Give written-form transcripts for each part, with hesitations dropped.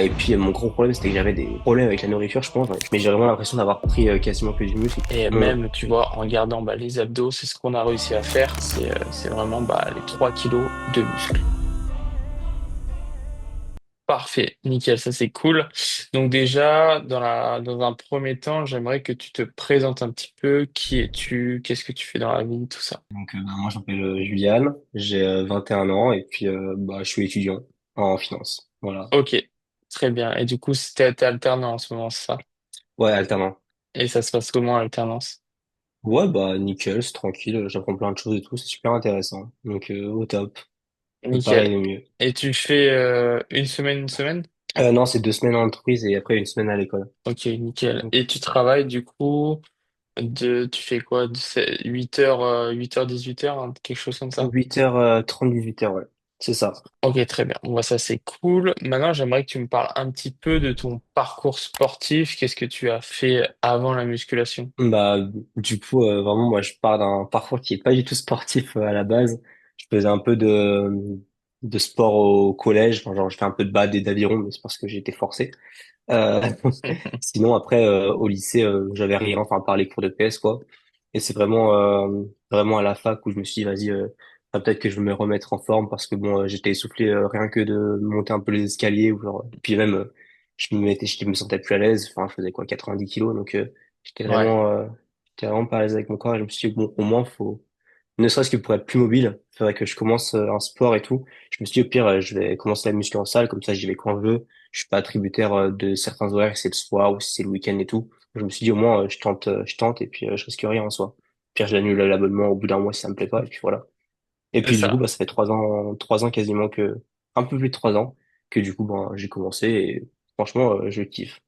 Et puis mon gros problème, c'était que j'avais des problèmes avec la nourriture, je pense. Mais j'ai vraiment l'impression d'avoir pris quasiment que du muscle. Et Hum. même, tu vois, en gardant bah, les abdos, c'est ce qu'on a réussi à faire. C'est vraiment bah, les 3 kilos de muscle. Parfait, nickel, ça c'est cool. Donc déjà, dans un premier temps, j'aimerais que tu te présentes un petit peu. Qui es-tu? Qu'est-ce que tu fais dans la vie? Tout ça. Moi, je m'appelle Juliane, j'ai 21 ans et puis je suis étudiant en finance. Voilà. Ok, très bien. Et du coup, t'es alternant en ce moment, c'est ça? Ouais, alternant. Et ça se passe comment, l'alternance? Ouais, bah nickel, c'est tranquille, j'apprends plein de choses et tout, c'est super intéressant. Donc au top, peut pas Nickel. rêver mieux. Et tu fais une semaine? Non, c'est 2 semaines en entreprise et après une semaine à l'école. Ok, nickel. Donc Et tu travailles du coup tu fais quoi? 8h, 8h, 18h, quelque chose comme ça? 8h30, 18h, ouais. C'est ça. Ok, très bien. Bon, bah, ça c'est cool. Maintenant, j'aimerais que tu me parles un petit peu de ton parcours sportif. Qu'est-ce que tu as fait avant la musculation? Bah, du coup, vraiment, moi, je pars d'un parcours qui est pas du tout sportif à la base. Je faisais un peu de sport au collège. Enfin, genre, je fais un peu de bad et d'aviron, mais c'est parce que j'ai été forcé. Euh, Sinon, après, au lycée, j'avais rien, enfin, à part les cours de PS, quoi. Et c'est vraiment à la fac où je me suis dit, vas-y, peut-être que je vais me remettre en forme parce que bon, j'étais essoufflé rien que de monter un peu les escaliers ou genre, et puis même, je me sentais plus à l'aise. Enfin, je faisais quoi, 90 kilos, donc j'étais Ouais, vraiment, euh, j'étais vraiment pas à l'aise avec mon corps. Et je me suis dit, bon, au moins, faut, ne serait-ce que pour être plus mobile, il faudrait que je commence un sport et tout. Je me suis dit, au pire, je vais commencer la muscu en salle, comme ça, j'y vais quand je veux. Je suis pas tributaire de certains horaires, si c'est le soir ou si c'est le week-end et tout. Je me suis dit, au moins, je tente et puis je risque rien en soi. Pire, je l'annule l'abonnement au bout d'un mois si ça me plaît pas et puis voilà. Et c'est puis du coup, ça. bah, ça fait 3 ans quasiment un peu plus de 3 ans que du coup, ben, j'ai commencé et franchement, je kiffe.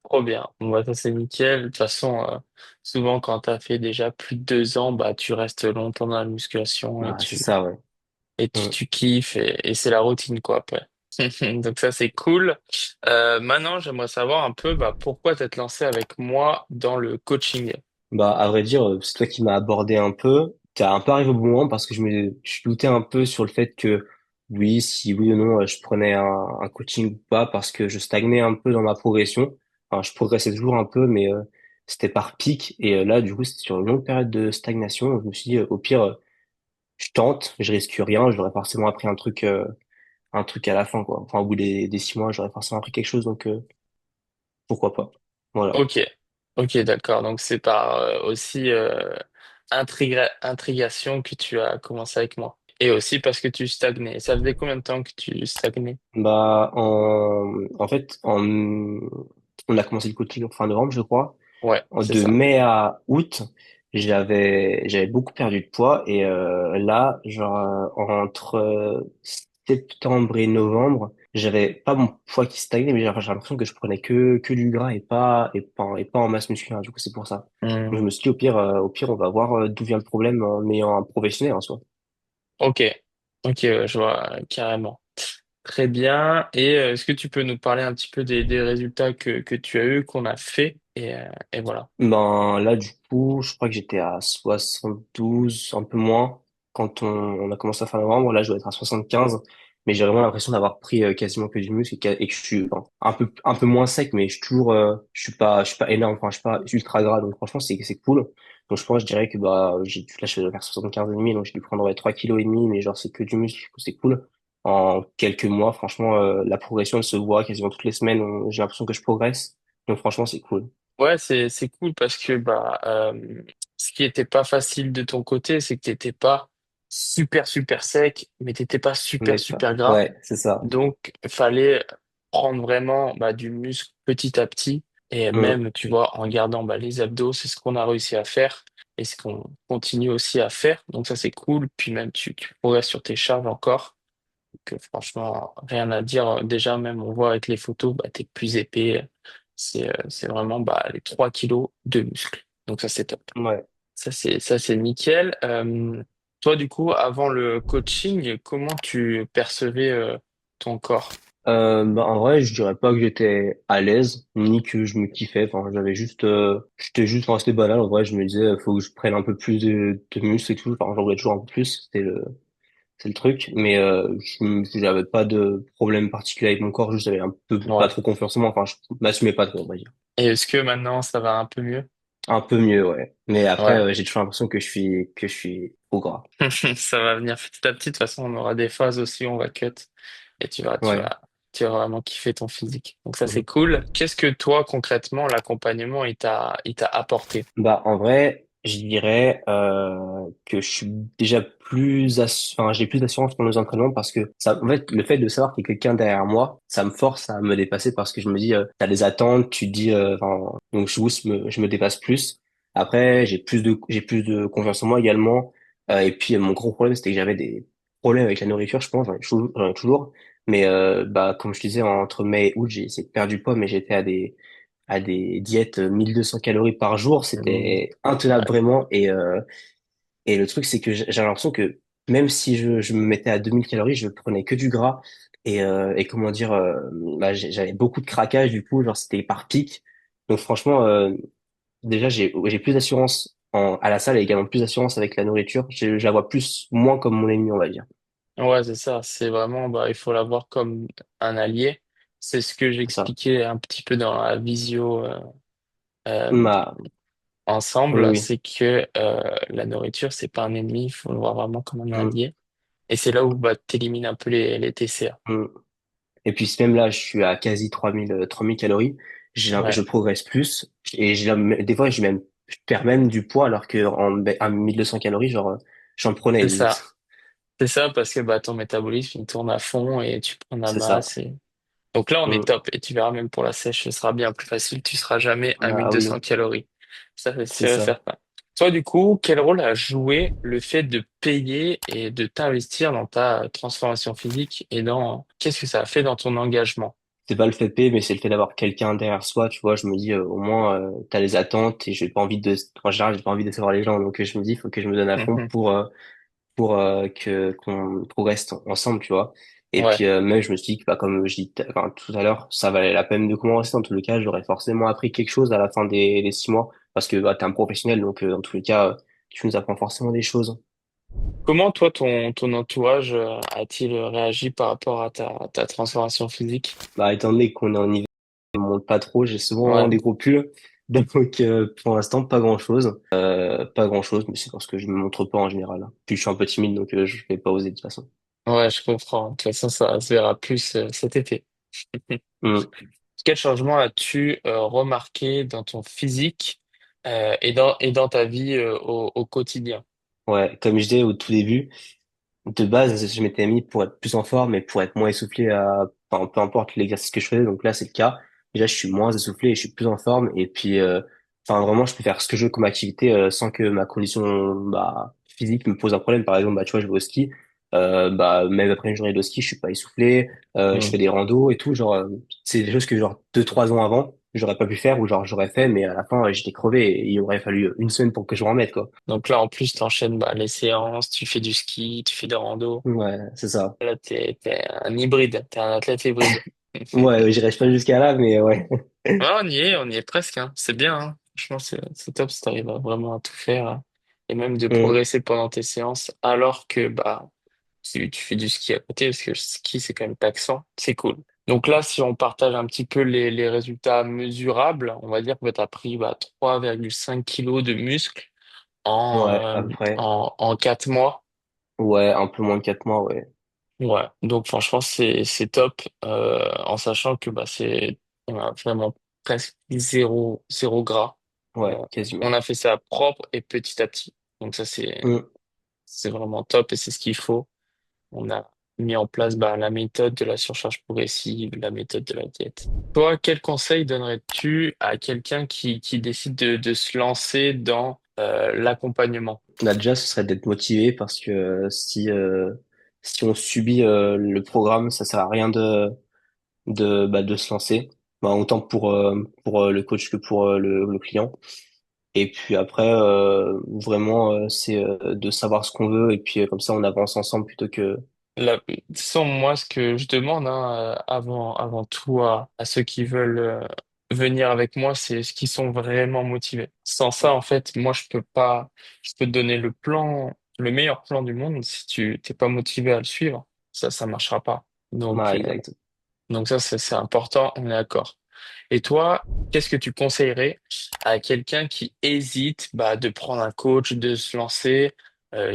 Trop bien. Bon, bah, ça c'est nickel. De toute façon, souvent quand tu as fait déjà plus de 2 ans, bah, tu restes longtemps dans la musculation Ah, c'est ça, ouais. Mm. tu kiffes et c'est la routine quoi après. Donc ça c'est cool. Maintenant j'aimerais savoir un peu bah, pourquoi t'être lancé avec moi dans le coaching. Bah, à vrai dire, c'est toi qui m'as abordé un peu. T'es un peu arrivé au bon moment parce que je doutais un peu sur le fait que oui, si oui ou non, je prenais un coaching ou pas parce que je stagnais un peu dans ma progression. Enfin, je progressais toujours un peu, mais c'était par pic. Et là, du coup, c'était sur une longue période de stagnation. Je me suis dit, au pire, je tente, je risque rien. J'aurais forcément appris un truc à la fin, quoi. Enfin, au bout des 6 mois, j'aurais forcément appris quelque chose, donc pourquoi pas. Voilà. Ok, ok d'accord. Donc c'est par aussi intrigation que tu as commencé avec moi. Et aussi parce que tu stagnais. Ça faisait combien de temps que tu stagnais? Bah, en fait, on a commencé le coaching en fin novembre, je crois. Ouais, c'est De ça. mai à août, j'avais beaucoup perdu de poids et là, genre entre septembre et novembre, j'avais pas mon poids qui stagnait, mais j'ai l'impression que je prenais que du gras et pas en masse musculaire. Du coup, c'est pour ça. Donc, je Hmm. me suis dit au pire, on va voir d'où vient le problème en ayant un professionnel en soi. Ok, ok, ouais, je vois carrément. Très bien. Et est-ce que tu peux nous parler un petit peu des résultats que tu as eu, qu'on a fait, et voilà. Ben là, du coup, je crois que j'étais à 72, un peu moins, quand on a commencé à fin novembre. Là, je dois être à 75, mais j'ai vraiment l'impression d'avoir pris quasiment que du muscle et que je suis un peu moins sec, mais je suis toujours, je suis pas énorme, enfin, je suis pas ultra gras, donc franchement, c'est cool. Donc je pense, je dirais que bah, là, je vais faire 75 et demi, donc j'ai dû prendre 3 kilos et demi, mais genre c'est que du muscle, du coup, c'est cool. En quelques mois, franchement, la progression, elle se voit quasiment toutes les semaines. J'ai l'impression que je progresse, donc franchement, c'est cool. Ouais, c'est cool parce que bah ce qui était pas facile de ton côté, c'est que t'étais pas super sec, mais t'étais pas Mais pas. super gras. Ouais, c'est ça. Donc fallait prendre vraiment bah, du muscle petit à petit et Mm. même tu vois en gardant bah, les abdos, c'est ce qu'on a réussi à faire et ce qu'on continue aussi à faire. Donc ça c'est cool. Puis même tu progresses sur tes charges encore. Que franchement, rien à dire. Déjà, même on voit avec les photos, bah, t'es plus épais. C'est vraiment bah, les 3 kilos de muscle. Donc ça, c'est top. Ouais. Ça, c'est nickel. Toi, du coup, avant le coaching, comment tu percevais ton corps? Bah, en vrai, je dirais pas que j'étais à l'aise, ni que je me kiffais. Enfin, j'étais juste resté banal. En vrai, je me disais, faut que je prenne un peu plus de muscle et tout. Enfin, j'en voulais toujours un peu plus. c'est le truc. Mais j'avais pas de problème particulier avec mon corps, juste j'avais un peu pas Ouais. trop confiance en moi. Enfin, je m'assumais pas trop, on va dire. Et est-ce que maintenant ça va un peu mieux? Un peu mieux, ouais. Mais après, Ouais. j'ai toujours l'impression que je suis trop gras. Ça va venir petit à petit. De toute façon, on aura des phases aussi où on va cut. Et Ouais. tu vas vraiment kiffer ton physique. Donc ça, c'est Mhm. cool. Qu'est-ce que toi, concrètement, l'accompagnement, il t'a apporté? Bah, en vrai, je dirais que je suis déjà enfin, j'ai plus d'assurance pour nos entraînements parce que ça, en fait, le fait de savoir qu'il y a quelqu'un derrière moi, ça me force à me dépasser parce que je me dis, t'as des attentes, tu te dis, enfin, donc je me dépasse plus. Après, j'ai plus de confiance en moi également. Et puis, mon gros problème, c'était que j'avais des problèmes avec la nourriture, je pense, j'en ai toujours. Mais bah, comme je disais, entre mai et août, j'ai essayé de perdre du poids, mais j'étais à des diètes 1200 calories par jour, Mmh. c'était intenable Ouais. vraiment. Et le truc, c'est que j'ai l'impression que même si je me mettais à 2000 calories, je prenais que du gras. Et comment dire, bah, j'avais beaucoup de craquage du coup, genre c'était par pic. Donc franchement, déjà, j'ai plus d'assurance à la salle et également plus d'assurance avec la nourriture. Je la vois moins comme mon ennemi, on va dire. Ouais, c'est ça. C'est vraiment, bah, il faut l'avoir comme un allié. C'est ce que C'est ça. j'expliquais un petit peu dans la visio euh, Ma, oui, ensemble. oui. C'est que la nourriture, c'est pas un ennemi. Il faut le voir vraiment comme un Mm, allié. Et c'est là où bah, t'élimines un peu les TCA. mm. Et puis même là, je suis à quasi 3000 calories. Je Ouais, progresse plus. Et des fois, je perds même du poids alors que à 1200 calories, genre, j'en prenais c'est limite. ça. C'est ça parce que bah, ton métabolisme il tourne à fond et tu prends la C'est ça. masse. Donc là, on est Mm. top. Et tu verras même pour la sèche, ce sera bien plus facile. Tu seras jamais à Ah 1200 oui, calories. Ça, c'est c'est sûr et ça. certain. Toi, du coup, quel rôle a joué le fait de payer et de t'investir dans ta transformation physique et dans qu'est-ce que ça a fait dans ton engagement? C'est pas le fait de payer, mais c'est le fait d'avoir quelqu'un derrière soi. Tu vois, je me dis, au moins, t'as les attentes et j'ai pas envie en général, j'ai pas envie de décevoir les gens. Donc, je me dis, il faut que je me donne à fond pour que qu'on progresse ensemble, tu vois. Et Ouais. puis même je me suis dit que bah, comme je dis enfin, tout à l'heure, ça valait la peine de commencer. Dans tous les cas, j'aurais forcément appris quelque chose à la fin des 6 mois parce que bah, t'es un professionnel, donc dans tous les cas, tu nous apprends forcément des choses. Comment toi, ton entourage a-t-il réagi par rapport à ta transformation physique? Bah étant donné qu'on est en hiver, on monte pas trop, j'ai souvent Ouais. des gros pulls. Donc pour l'instant pas grand-chose, pas grand-chose, mais c'est parce que je me montre pas en général. Puis je suis un peu timide, donc je vais pas oser de toute façon. Ouais, je comprends. De toute façon, ça se verra plus cet été. Hmm. Quel changement as-tu remarqué dans ton physique et dans ta vie au quotidien? Ouais, comme je disais au tout début. De base, je m'étais mis pour être plus en forme et pour être moins essoufflé enfin, peu importe l'exercice que je faisais. Donc là, c'est le cas. Déjà, je suis moins essoufflé et je suis plus en forme. Et puis, enfin, vraiment, je peux faire ce que je veux comme activité sans que ma condition, bah, physique me pose un problème. Par exemple, bah, tu vois, je vais au ski. Bah, même après une journée de ski, je suis pas essoufflé. Je Hmm. fais des randos et tout. Genre, c'est des choses que genre 2, 3 ans avant, j'aurais pas pu faire ou genre j'aurais fait, mais à la fin, j'étais crevé et il aurait fallu une semaine pour que je m'en remette, quoi. Donc là, en plus, tu enchaînes bah, les séances, tu fais du ski, tu fais des randos. Ouais, c'est ça. Là, t'es un hybride, t'es un athlète hybride. Ouais, j'irai pas jusqu'à là, mais ouais. Ouais, on y est presque, hein. C'est bien, hein. Franchement, c'est top si t'arrives vraiment à tout faire et même de Mm. progresser pendant tes séances alors que bah tu fais du ski à côté parce que le ski c'est quand même taxant. C'est cool. Donc là, si on partage un petit peu les résultats mesurables, on va dire que tu as pris bah, 3,5 kilos de muscle Ouais, après. en 4 mois. Ouais, un peu moins de 4 mois, ouais. Ouais, donc franchement, c'est top en sachant que bah, on a vraiment presque zéro gras. Ouais, Euh, on quasiment. a fait ça propre et petit à petit. Donc ça, Mm. c'est vraiment top et c'est ce qu'il faut. On a mis en place bah, la méthode de la surcharge progressive, la méthode de la diète. Toi, quel conseil donnerais-tu à quelqu'un qui décide de se lancer dans l'accompagnement? Là, déjà, ce serait d'être motivé parce que si on subit le programme, ça sert à rien de se lancer. Bah, autant pour le coach que pour le client. Et puis après, vraiment, c'est de savoir ce qu'on veut et puis comme ça, on avance ensemble plutôt que... De toute façon, moi, ce que je demande avant tout à ceux qui veulent venir avec moi, c'est ce qu'ils sont vraiment motivés. Sans ça, en fait, moi, je peux pas, je peux te donner le plan, le meilleur plan du monde, si tu t'es pas motivé à le suivre, ça marchera pas. Ouais, exact. Donc ça, c'est important, on est d'accord. Et toi, qu'est-ce que tu conseillerais à quelqu'un qui hésite bah, de prendre un coach, de se lancer?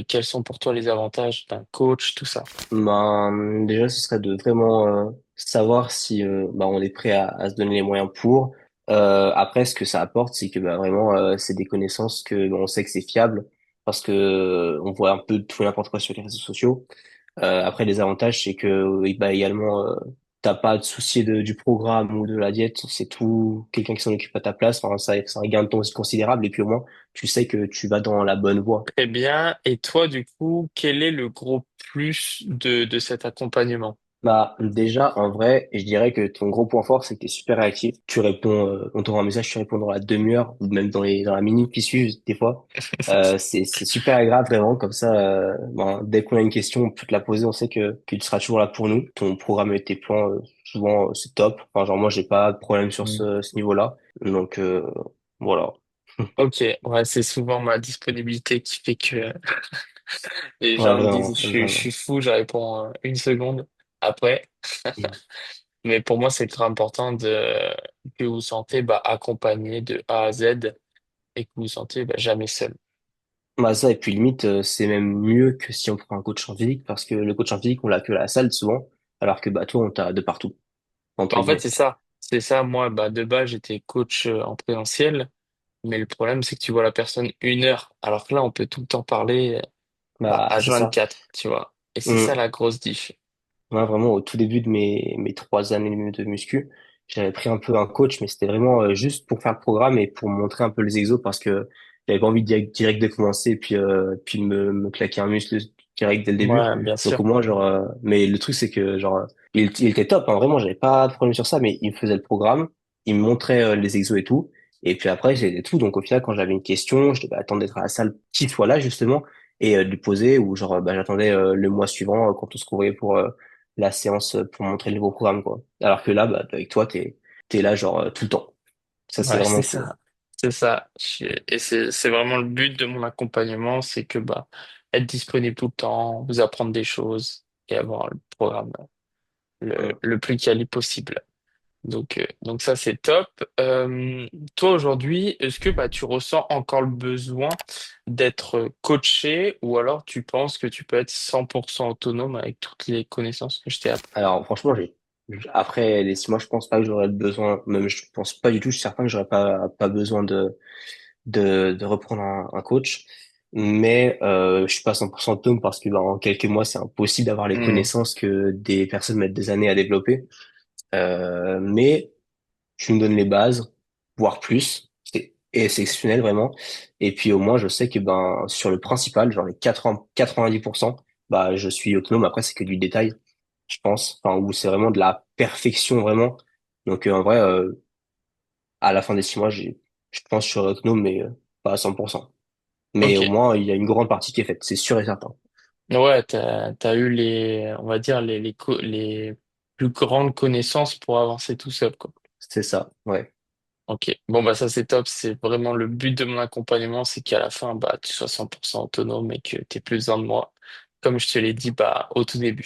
Quels sont pour toi les avantages d'un coach, tout ça? Ben, déjà, ce serait de vraiment savoir si bah, on est prêt à se donner les moyens pour. Après, ce que ça apporte, c'est que bah, vraiment, c'est des connaissances que on sait que c'est fiable parce que on voit un peu tout et n'importe quoi sur les réseaux sociaux. Après, les avantages, c'est que bah, également, t'as pas à te soucier du programme ou de la diète. C'est tout quelqu'un qui s'en occupe à ta place. Enfin, ça, c'est un gain de temps aussi considérable. Et puis au moins, tu sais que tu vas dans la bonne voie. Très bien. Et toi, du coup, quel est le gros plus de cet accompagnement? Bah, déjà, en vrai, je dirais que ton gros point fort, c'est que tu es super réactif. Tu réponds, on t'envoie un message, tu réponds dans la demi-heure ou même dans la minute qui suit, des fois. C'est super agréable, vraiment. Comme ça, ben, dès qu'on a une question, on peut te la poser. On sait que tu seras toujours là pour nous. Ton programme et tes plans, souvent, c'est top. Enfin, genre, moi, j'ai pas de problème sur Mm. ce niveau-là. Donc, voilà. Ok, ouais, c'est souvent ma disponibilité qui fait que les Ouais, gens me disent vraiment, je vraiment. suis fou, je réponds une seconde après. Mais pour moi, c'est très important que vous vous sentez bah, accompagné de A à Z et que vous vous sentez bah, jamais seul. Bah ça, et puis limite, c'est même mieux que si on prend un coach en physique, parce que le coach en physique, on l'a que à la salle souvent, alors que bah toi, on t'a de partout, entre En fait, guillemets. c'est ça. C'est ça. Moi, bah, de base, j'étais coach en présentiel. Mais le problème, c'est que tu vois la personne 1 heure. Alors que là, on peut tout le temps parler bah, Bah c'est ça. H24, tu vois. Et c'est ça Hum. la grosse diff. Moi, vraiment, au tout début de mes 3 années de muscu, j'avais pris un peu un coach, mais c'était vraiment juste pour faire le programme et pour me montrer un peu les exos, parce que j'avais pas envie direct de commencer et puis me claquer un muscle direct dès le début. Ouais, bien Donc au sûr. moins, genre, mais le truc, c'est que, genre, il était top, hein, vraiment, j'avais pas de problème sur ça, mais il me faisait le programme, il me montrait les exos et tout. Et puis après, c'était tout. Donc au final, quand j'avais une question, je devais attendre d'être à la salle qu'il soit là, justement, et de lui poser, ou genre, bah, j'attendais le mois suivant quand on se revoyait pour la séance pour montrer le nouveau programme, quoi. Alors que là, bah, avec toi, t'es là, genre, tout le temps. Ça, c'est Ouais, vraiment c'est cool. ça. C'est ça. Et c'est vraiment le but de mon accompagnement, c'est que bah, être disponible tout le temps, vous apprendre des choses et avoir le programme Mm. le plus quali possible. Donc ça, c'est top. Toi, aujourd'hui, est-ce que bah, tu ressens encore le besoin d'être coaché ou alors tu penses que tu peux être 100% autonome avec toutes les connaissances que je t'ai apprises? Alors, franchement, après les 6 mois, je pense pas que j'aurais besoin, même je pense pas du tout, je suis certain que j'aurais pas besoin de reprendre un coach. Mais, je suis pas 100% autonome parce que, bah, en quelques mois, c'est impossible d'avoir les Hmm. connaissances que des personnes mettent des années à développer. Mais, tu me donnes les bases, voire plus. Et c'est exceptionnel vraiment. Et puis au moins, je sais que ben sur le principal, genre les 80, 90%, bah je suis autonome. Après, c'est que du détail, je pense. Enfin, où c'est vraiment de la perfection vraiment. Donc en vrai, à la fin des 6 mois, je pense que je serai autonome, mais pas à 100%. Mais Ok. au moins, il y a une grande partie qui est faite, c'est sûr et certain. Ouais, t'as eu on va dire, les plus grandes connaissances pour avancer tout seul, quoi. C'est ça, ouais. Ok. Bon, bah, ça, c'est top. C'est vraiment le but de mon accompagnement, c'est qu'à la fin, bah, tu sois 100% autonome et que t'aies plus besoin de moi. Comme je te l'ai dit, bah, au tout début.